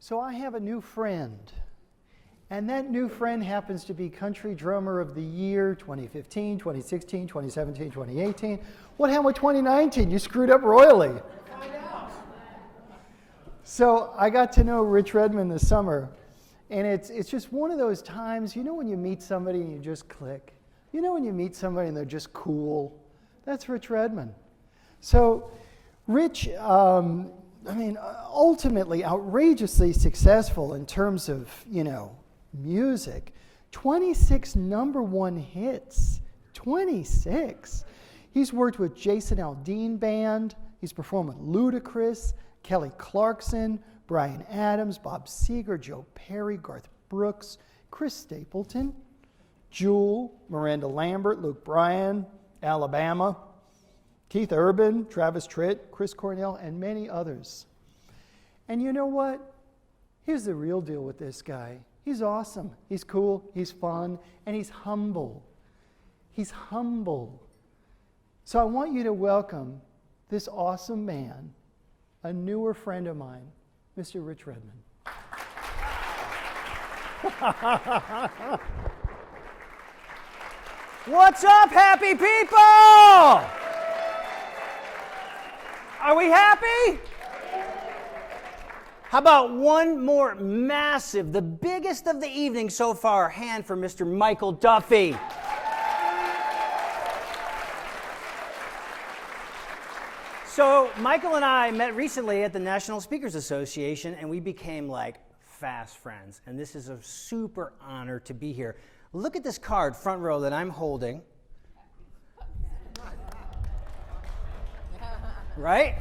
So I have a new friend, and that new friend happens to be Country Drummer of the Year 2015, 2016, 2017, 2018. What happened with 2019? You screwed up royally. So I got to know Rich Redmond this summer, and it's just one of those times, you know when you meet somebody and you just click? You know when you meet somebody and they're just cool? That's Rich Redmond. So Rich, ultimately outrageously successful in terms of, music. 26 number one hits. 26. He's worked with Jason Aldean Band. He's performed with Ludacris, Kelly Clarkson, Bryan Adams, Bob Seger, Joe Perry, Garth Brooks, Chris Stapleton, Jewel, Miranda Lambert, Luke Bryan, Alabama, Keith Urban, Travis Tritt, Chris Cornell, and many others. And you know what? Here's the real deal with this guy. He's awesome. He's cool. He's fun. And he's humble. He's humble. So I want you to welcome this awesome man, a newer friend of mine, Mr. Rich Redmond. What's up, happy people? Are we happy? How about one more massive, the biggest of the evening so far, hand for Mr. Michael Duffy. So Michael and I met recently at the National Speakers Association, and we became like fast friends. And this is a super honor to be here. Look at this card, front row, that I'm holding. Right?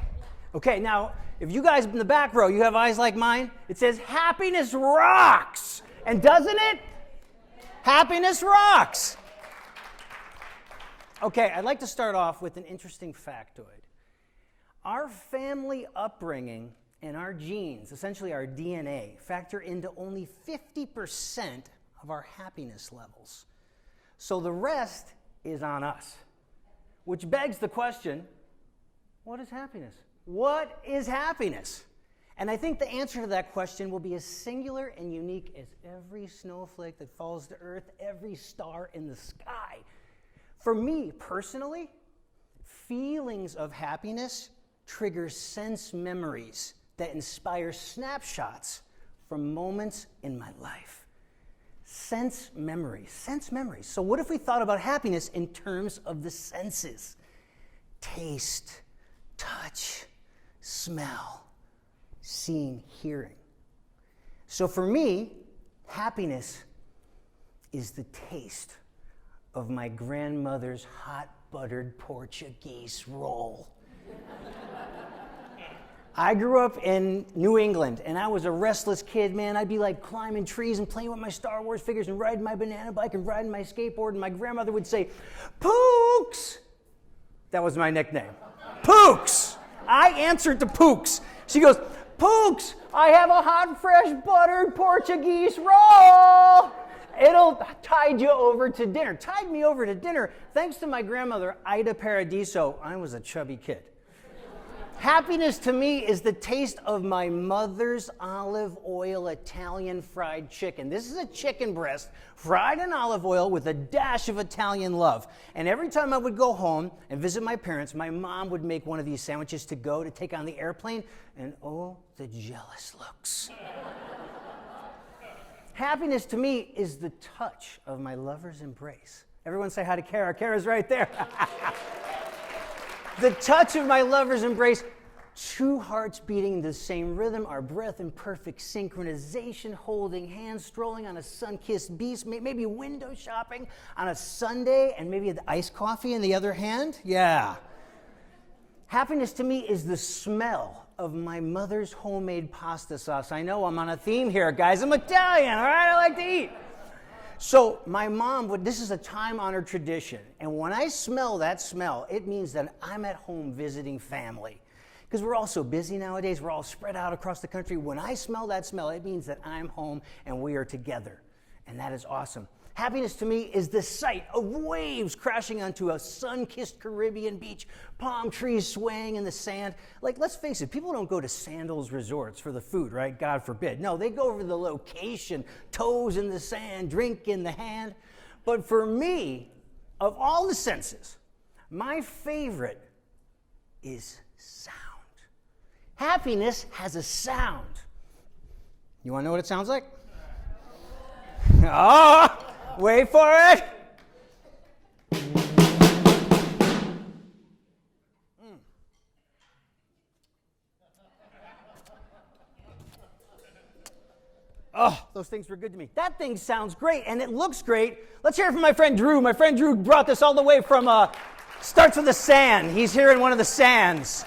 Okay, now, if you guys in the back row, you have eyes like mine, it says happiness rocks. And doesn't it? Happiness rocks. Okay, I'd like to start off with an interesting factoid. Our family upbringing and our genes, essentially our DNA, factor into only 50% of our happiness levels. So the rest is on us. Which begs the question, what is happiness? What is happiness? And I think the answer to that question will be as singular and unique as every snowflake that falls to earth, every star in the sky. For me, personally, feelings of happiness trigger sense memories that inspire snapshots from moments in my life. Sense memories. So what if we thought about happiness in terms of the senses? Taste, touch, smell, seeing, hearing. So for me, happiness is the taste of my grandmother's hot buttered Portuguese roll. I grew up in New England, and I was a restless kid, man. I'd be like climbing trees and playing with my Star Wars figures and riding my banana bike and riding my skateboard, and my grandmother would say, "Pooks!" That was my nickname. Pooks! I answered to Pooks. She goes, "Pooks, I have a hot, fresh, buttered Portuguese roll. It'll tide you over to dinner." Tied me over to dinner. Thanks to my grandmother, Ida Paradiso, I was a chubby kid. Happiness to me is the taste of my mother's olive oil Italian fried chicken. This is a chicken breast fried in olive oil with a dash of Italian love. And every time I would go home and visit my parents, my mom would make one of these sandwiches to go to take on the airplane. And oh, the jealous looks. Happiness to me is the touch of my lover's embrace. Everyone say hi to Kara. Kara's right there. The touch of my lover's embrace, two hearts beating the same rhythm, our breath in perfect synchronization, holding hands, strolling on a sun-kissed beach, maybe window shopping on a Sunday, and maybe the iced coffee in the other hand. Yeah. Happiness to me is the smell of my mother's homemade pasta sauce. I know I'm on a theme here, guys. I'm Italian, all right? I like to eat. So my mom this is a time-honored tradition, and when I smell that smell, it means that I'm at home visiting family. Because we're all so busy nowadays, we're all spread out across the country. When I smell that smell, it means that I'm home and we are together, and that is awesome. Happiness to me is the sight of waves crashing onto a sun-kissed Caribbean beach, palm trees swaying in the sand. Like, let's face it, people don't go to Sandals resorts for the food, right? God forbid. No, they go for the location, toes in the sand, drink in the hand. But for me, of all the senses, my favorite is sound. Happiness has a sound. You want to know what it sounds like? Oh, wait for it. Oh, those things were good to me. That thing sounds great, and it looks great. Let's hear it from my friend Drew. My friend Drew brought this all the way from, starts with the sand. He's here in one of the sands.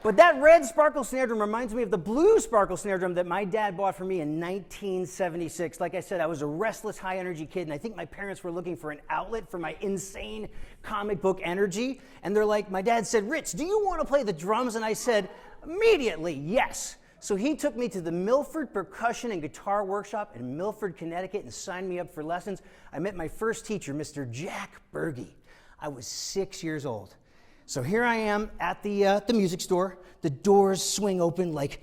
But that red sparkle snare drum reminds me of the blue sparkle snare drum that my dad bought for me in 1976. Like I said, I was a restless, high-energy kid, and I think my parents were looking for an outlet for my insane comic book energy. And they're like, my dad said, Rich, do you want to play the drums? And I said, immediately, yes. So he took me to the Milford Percussion and Guitar Workshop in Milford, Connecticut, and signed me up for lessons. I met my first teacher, Mr. Jack Berge. I was 6 years old. So here I am at the music store. The doors swing open like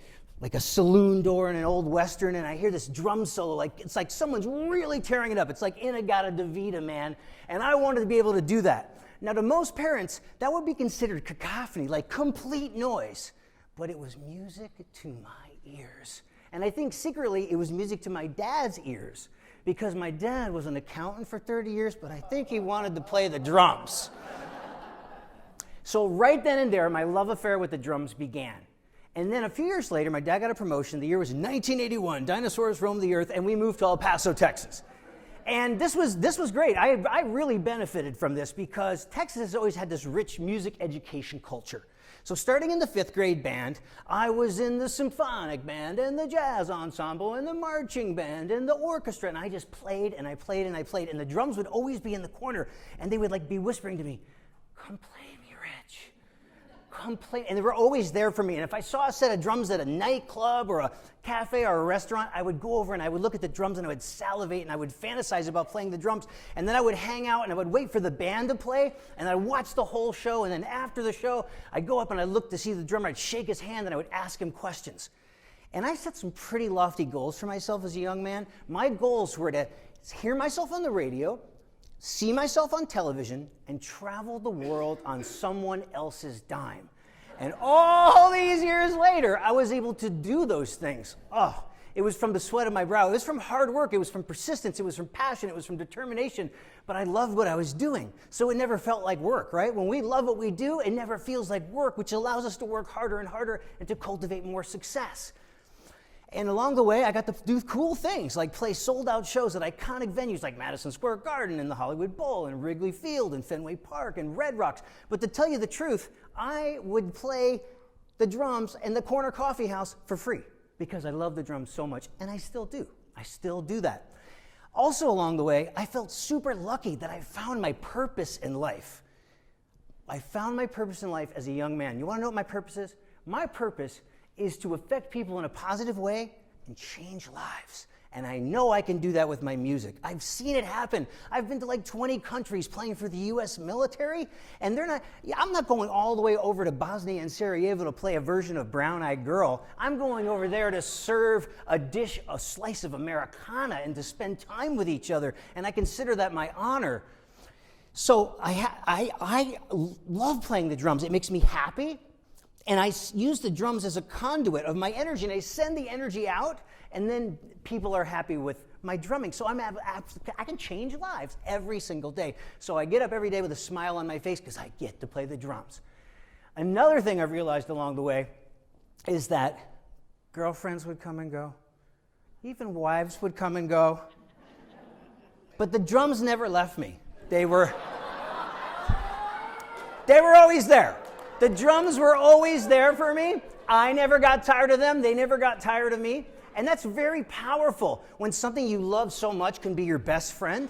a saloon door in an old Western, and I hear this drum solo. It's like someone's really tearing it up. It's like In-A-Gadda-Da-Vida, man. And I wanted to be able to do that. Now, to most parents, that would be considered cacophony, like complete noise. But it was music to my ears. And I think secretly it was music to my dad's ears, because my dad was an accountant for 30 years, but I think he wanted to play the drums. So right then and there, my love affair with the drums began. And then a few years later, my dad got a promotion. The year was 1981. Dinosaurs roamed the earth, and we moved to El Paso, Texas. And this was great. I really benefited from this because Texas has always had this rich music education culture. So starting in the 5th grade band, I was in the symphonic band and the jazz ensemble and the marching band and the orchestra, and I just played and I played and I played, and the drums would always be in the corner, and they would like be whispering to me, come play me, Rich. Come play. And they were always there for me. And if I saw a set of drums at a nightclub or a cafe or a restaurant, I would go over and I would look at the drums and I would salivate and I would fantasize about playing the drums. And then I would hang out and I would wait for the band to play, and I'd watch the whole show. And then after the show, I'd go up and I'd look to see the drummer. I'd shake his hand and I would ask him questions. And I set some pretty lofty goals for myself as a young man. My goals were to hear myself on the radio, see myself on television, and travel the world on someone else's dime. And all these years later, I was able to do those things. Oh, it was from the sweat of my brow. It was from hard work. It was from persistence. It was from passion. It was from determination. But I loved what I was doing. So it never felt like work, right? When we love what we do, it never feels like work, which allows us to work harder and harder and to cultivate more success. And along the way, I got to do cool things, like play sold-out shows at iconic venues like Madison Square Garden and the Hollywood Bowl and Wrigley Field and Fenway Park and Red Rocks. But to tell you the truth, I would play the drums in the corner coffee house for free because I love the drums so much, and I still do. I still do that. Also along the way, I felt super lucky that I found my purpose in life. I found my purpose in life as a young man. You want to know what my purpose is? My purpose is to affect people in a positive way and change lives. And I know I can do that with my music. I've seen it happen. I've been to like 20 countries playing for the U.S. military, and I'm not going all the way over to Bosnia and Sarajevo to play a version of Brown Eyed Girl. I'm going over there to serve a slice of Americana and to spend time with each other, and I consider that my honor. So I love playing the drums. It makes me happy. And I use the drums as a conduit of my energy, and I send the energy out, and then people are happy with my drumming. So I can change lives every single day. So I get up every day with a smile on my face because I get to play the drums. Another thing I've realized along the way is that girlfriends would come and go. Even wives would come and go. But the drums never left me. They were always there. The drums were always there for me. I never got tired of them. They never got tired of me. And that's very powerful when something you love so much can be your best friend.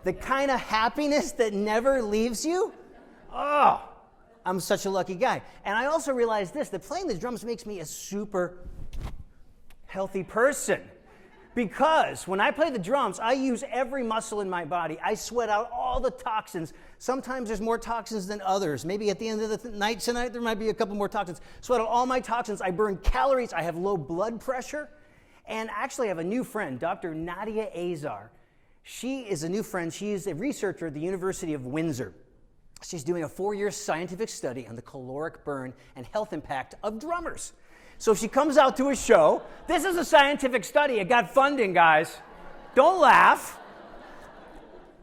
The kind of happiness that never leaves you. Oh, I'm such a lucky guy. And I also realized this, that playing the drums makes me a super healthy person. Because when I play the drums, I use every muscle in my body. I sweat out all the toxins. Sometimes there's more toxins than others. Maybe at the end of the night tonight, there might be a couple more toxins. Sweat out all my toxins. I burn calories. I have low blood pressure. And actually, I have a new friend, Dr. Nadia Azar. She is a new friend. She is a researcher at the University of Windsor. She's doing a 4-year scientific study on the caloric burn and health impact of drummers. So she comes out to a show. This is a scientific study. It got funding, guys. Don't laugh.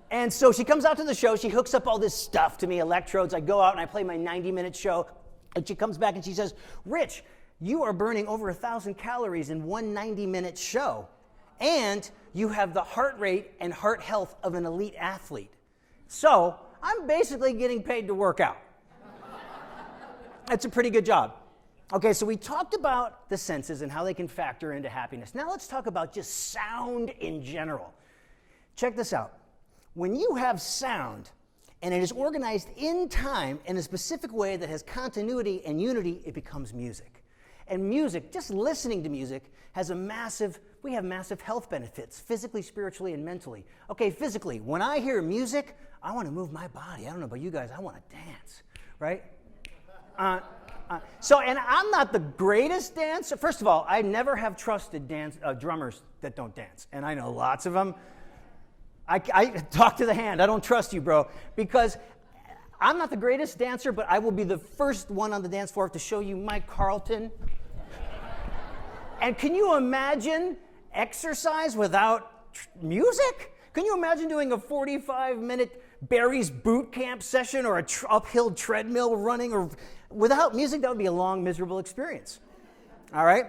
And so she comes out to the show. She hooks up all this stuff to me, electrodes. I go out and I play my 90-minute show. And she comes back and she says, Rich, you are burning over 1,000 calories in one 90-minute show. And you have the heart rate and heart health of an elite athlete. So I'm basically getting paid to work out. That's a pretty good job. Okay, so we talked about the senses and how they can factor into happiness. Now let's talk about just sound in general. Check this out. When you have sound and it is organized in time in a specific way that has continuity and unity, it becomes music. And music, just listening to music, we have massive health benefits, physically, spiritually, and mentally. Okay, physically, when I hear music, I want to move my body. I don't know about you guys, I want to dance, right? And I'm not the greatest dancer. First of all, I never have trusted drummers that don't dance. And I know lots of them. I talk to the hand. I don't trust you, bro. Because I'm not the greatest dancer, but I will be the first one on the dance floor to show you Mike Carlton. And can you imagine exercise without music? Can you imagine doing a 45-minute Barry's boot camp session or a uphill treadmill running? Or without music, that would be a long, miserable experience. All right?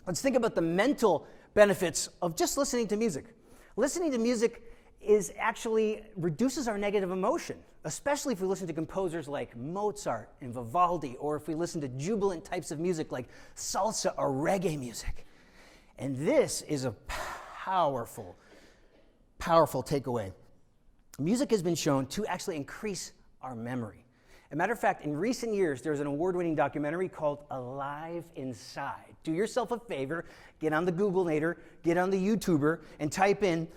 Let's think about the mental benefits of just listening to music. Listening to music reduces our negative emotion, especially if we listen to composers like Mozart and Vivaldi, or if we listen to jubilant types of music like salsa or reggae music. And this is a powerful takeaway. Music has been shown to actually increase our memory. As a matter of fact, in recent years, there's an award-winning documentary called Alive Inside. Do yourself a favor, get on the Googlenator, get on the YouTuber, and type in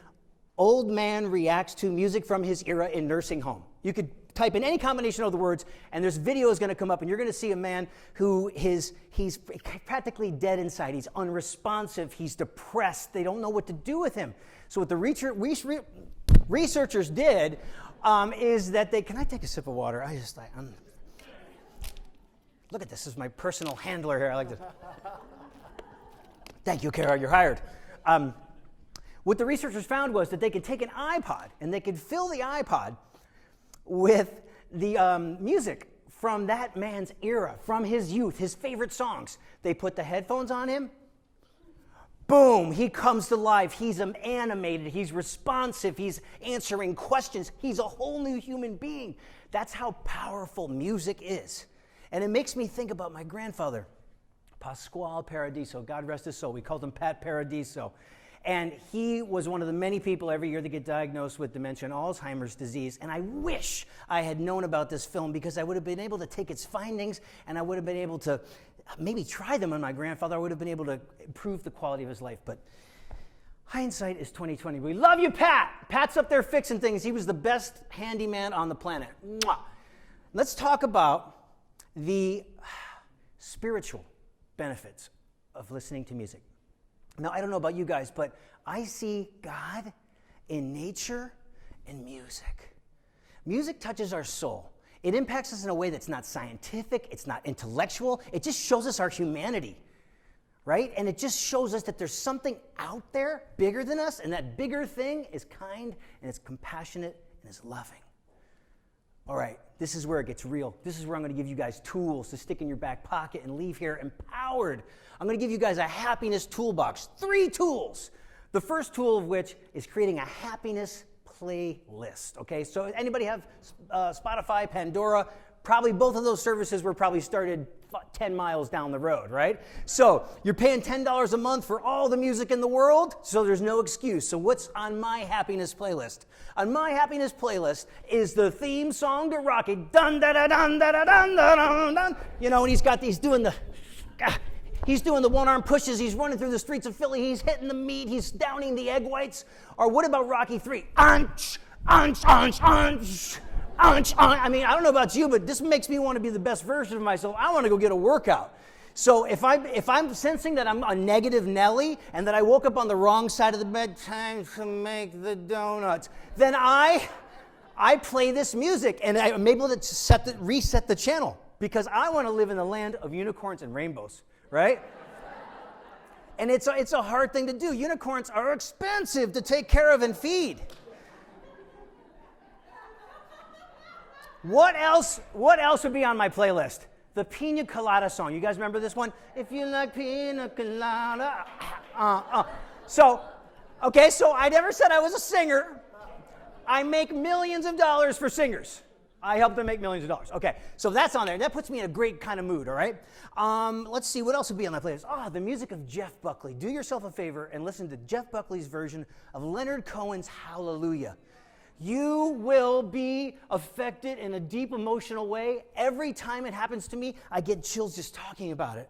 old man reacts to music from his era in nursing home. You could type in any combination of the words, and this video is going to come up, and you're going to see a man who he's practically dead inside. He's unresponsive. He's depressed. They don't know what to do with him. So what the researchers did is that can I take a sip of water? Look at this. This is my personal handler here. I like this. Thank you, Kara. You're hired. What the researchers found was that they could take an iPod and they could fill the iPod with the music from that man's era, from his youth, his favorite songs. They put the headphones on him. Boom, he comes to life. He's animated. He's responsive. He's answering questions. He's a whole new human being. That's how powerful music is. And it makes me think about my grandfather, Pasquale Paradiso. God rest his soul. We called him Pat Paradiso. And he was one of the many people every year that get diagnosed with dementia and Alzheimer's disease. And I wish I had known about this film, because I would have been able to take its findings and I would have been able to maybe try them on my grandfather. I would have been able to improve the quality of his life. But hindsight is 2020. We love you, Pat. Pat's up there fixing things. He was the best handyman on the planet. Mwah. Let's talk about the spiritual benefits of listening to music. Now, I don't know about you guys, but I see God in nature and music. Music touches our soul. It impacts us in a way that's not scientific, it's not intellectual. It just shows us our humanity, right? And it just shows us that there's something out there bigger than us, and that bigger thing is kind, and it's compassionate, and it's loving. All right, this is where it gets real. This is where I'm going to give you guys tools to stick in your back pocket and leave here empowered. I'm going to give you guys a happiness toolbox, 3 tools. The first tool of which is creating a happiness playlist, okay? So anybody have Spotify, Pandora? Probably both of those services were probably started 10 miles down the road, right? So you're paying $10 a month for all the music in the world, so there's no excuse. So what's on my happiness playlist? On my happiness playlist is the theme song to Rocky. Dun da da dun da da dun da dun dun. You know, and he's got these doing the He's doing the one-arm pushes. He's running through the streets of Philly. He's hitting the meat. He's downing the egg whites. Or what about Rocky 3? Unch, unch, unch, unch, unch, unch. I mean, I don't know about you, but this makes me want to be the best version of myself. I want to go get a workout. So if I'm sensing that I'm a negative Nelly and that I woke up on the wrong side of the bed, time to make the donuts, then I play this music and I'm able to reset the channel because I want to live in the land of unicorns and rainbows, right? And it's a hard thing to do. Unicorns are expensive to take care of and feed. What else would be on my playlist? The Pina Colada song. You guys remember this one? If you like Pina Colada. So I never said I was a singer. I make millions of dollars for singers. I help them make millions of dollars. Okay, so that's on there. That puts me in a great kind of mood, all right? Let's see, what else would be on my playlist? The music of Jeff Buckley. Do yourself a favor and listen to Jeff Buckley's version of Leonard Cohen's Hallelujah. You will be affected in a deep emotional way. Every time it happens to me, I get chills just talking about it.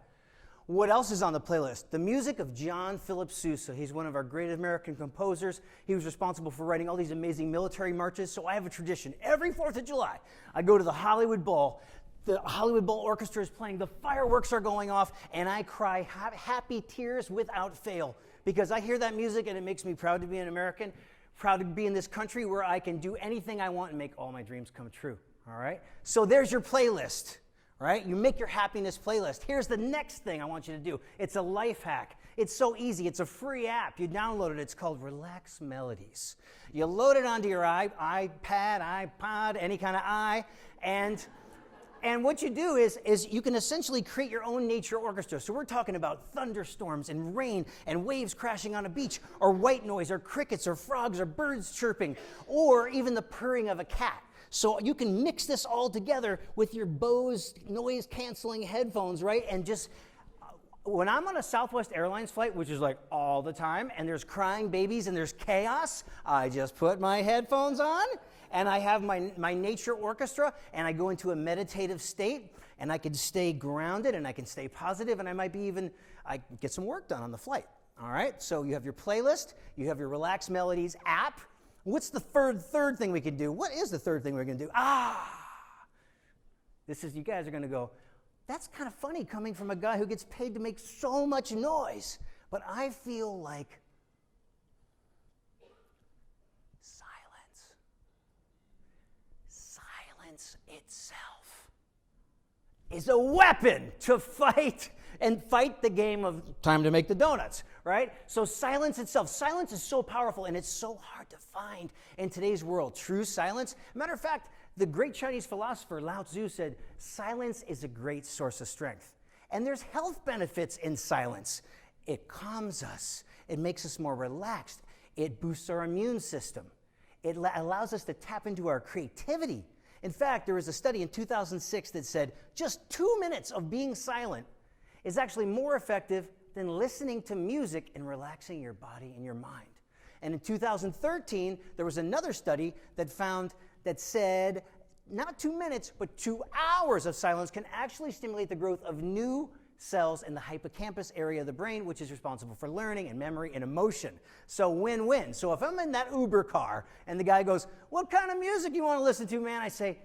What else is on the playlist? The music of John Philip Sousa. He's one of our great American composers. He was responsible for writing all these amazing military marches. So I have a tradition. Every 4th of July, I go to the Hollywood Bowl. The Hollywood Bowl Orchestra is playing. The fireworks are going off. And I cry happy tears without fail. Because I hear that music and it makes me proud to be an American. Proud to be in this country where I can do anything I want and make all my dreams come true, all right? So there's your playlist, all right? You make your happiness playlist. Here's the next thing I want you to do. It's a life hack. It's so easy. It's a free app. You download it. It's called Relax Melodies. You load it onto your iPad, iPod, any kind of and what you do is you can essentially create your own nature orchestra. So we're talking about thunderstorms and rain and waves crashing on a beach, or white noise, or crickets, or frogs, or birds chirping, or even the purring of a cat. So you can mix this all together with your Bose noise-canceling headphones, right? And just, when I'm on a Southwest Airlines flight, which is like all the time, and there's crying babies and there's chaos, I just put my headphones on, and I have my nature orchestra, and I go into a meditative state, and I can stay grounded, and I can stay positive, and I get some work done on the flight, all right? So you have your playlist, you have your Relax Melodies app. What's the third thing we can do? What is the third thing we're going to do? You guys are going to go, that's kind of funny coming from a guy who gets paid to make so much noise, but I feel like silence itself is a weapon to fight the game of time to make the donuts, right? So silence itself. Silence is so powerful, and it's so hard to find in today's world. True silence. Matter of fact, the great Chinese philosopher Lao Tzu said, silence is a great source of strength. And there's health benefits in silence. It calms us. It makes us more relaxed. It boosts our immune system. It allows us to tap into our creativity. In fact, there was a study in 2006 that said just 2 minutes of being silent is actually more effective than listening to music and relaxing your body and your mind. And in 2013, there was another study that said not 2 minutes, but 2 hours of silence can actually stimulate the growth of new cells in the hippocampus area of the brain, which is responsible for learning and memory and emotion. So win-win. So if I'm in that Uber car and the guy goes, what kind of music you want to listen to, man? I say,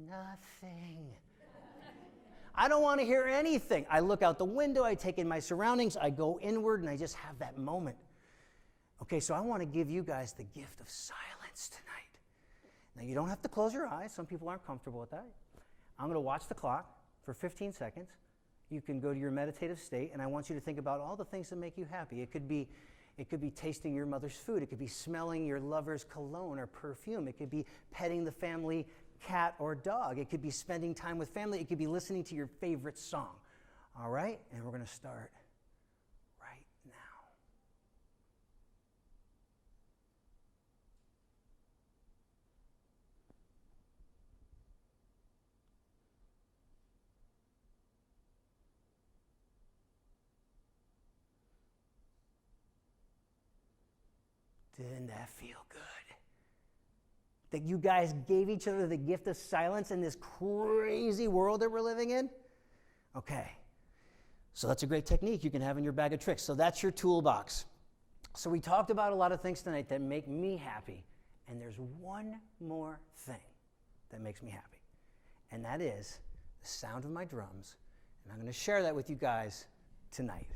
nothing. I don't want to hear anything. I look out the window, I take in my surroundings, I go inward, and I just have that moment. Okay, so I want to give you guys the gift of silence tonight. Now, you don't have to close your eyes. Some people aren't comfortable with that. I'm going to watch the clock for 15 seconds. You can go to your meditative state, and I want you to think about all the things that make you happy. It could be tasting your mother's food. It could be smelling your lover's cologne or perfume. It could be petting the family cat or dog. It could be spending time with family. It could be listening to your favorite song. All right? And we're going to start right now. Didn't that feel good? That you guys gave each other the gift of silence in this crazy world that we're living in? Okay. So that's a great technique you can have in your bag of tricks. So that's your toolbox. So we talked about a lot of things tonight that make me happy. And there's one more thing that makes me happy. And that is the sound of my drums. And I'm going to share that with you guys tonight.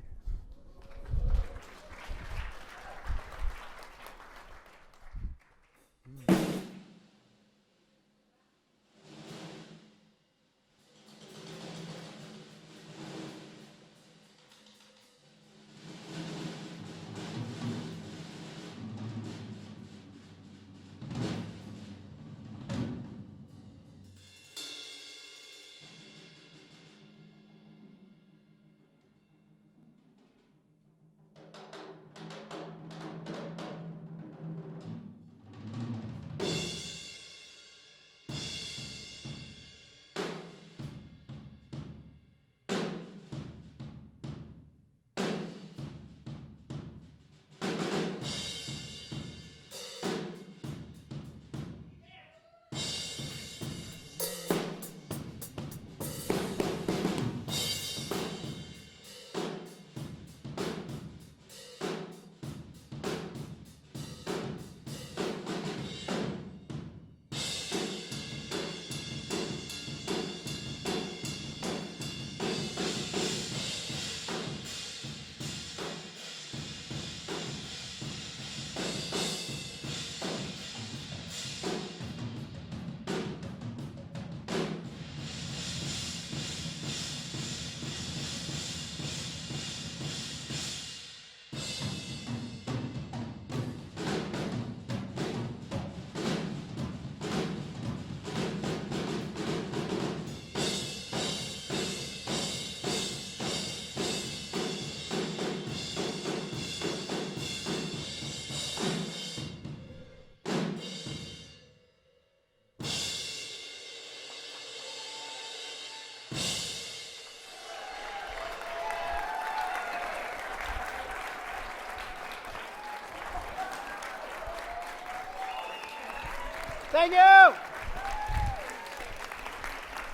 Thank you.